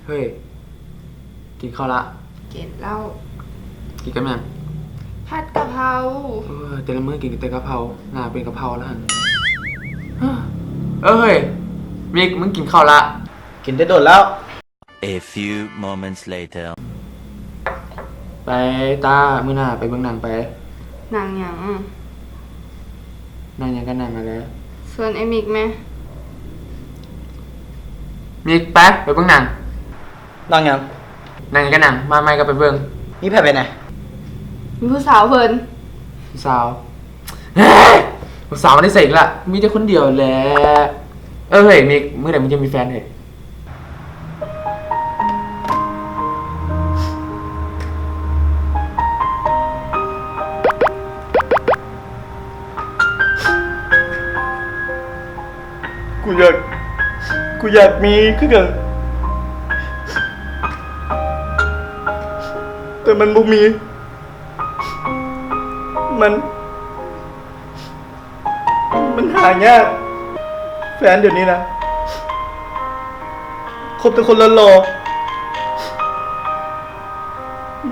เฮ้ยกินข้าวละเก็นเหล้ากินกันยังผัดกะเพราแต่ละมื้อกินแต่กะเพราหน้าเป็นกะเพราแล้วหันเฮ้ยมิกมึงกินข้าวละกินได้โดดแล้ว A few moments later ไปตามื้อหน้าไปเบิ่งหนังไปหนังหยังหนังหยังกันหนังอะไรส่วนไอ้มิกไหมมิกไปเบิ่งหนังนั่งยังหนังหยังกันหนังมาใหม่ก็ไปเบิ่งนี่แพ้ไปไหนมีผู้สาวเพิ่นสาวผู้สาวมันได้ใส่อีกละมีแต่คนเดียวแหละเฮ้ยมิกมื้อไหนมึงจะมีแฟนเหรอกูอยากมีคือกันแต่มันบ่มีมันหายากแฟนเดี๋ยวนี้นะคบแต่คนหล่อๆ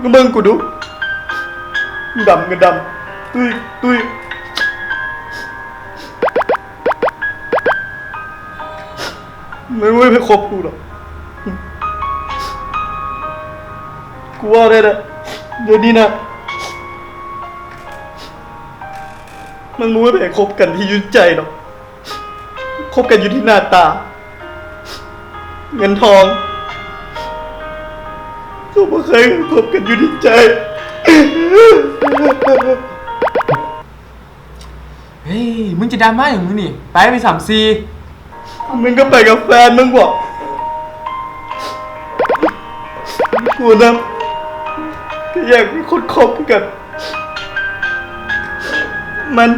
ก็มึงกูดูดำกันดำตุ้ยไม่ไปคบกูหรอกกูว่าได้นะเดี๋ยวนี้นะมันไม่ไปคบกันที่ยุติใจหรอกคบกันอยู่ที่หน้าตาเงินทองกูไม่เคยคบกันอยู่ที่ใจเฮ้ยมึงจะดราม่าอย่างมึงนี่ไป3-4มึงก็ไปกับแฟนมึงบอกกูนะก็อยากมีคนคบกันมัน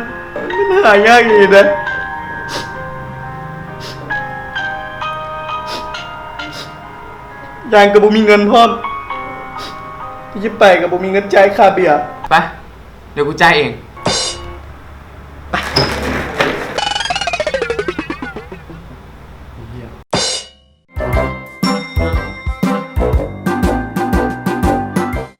หายากอย่างนี้นะยังกับบุมีเงินพร้อมที่จะไปกับบุมีเงินจ่ายค่าเบียร์ไปเดี๋ยวกูจ่ายเอง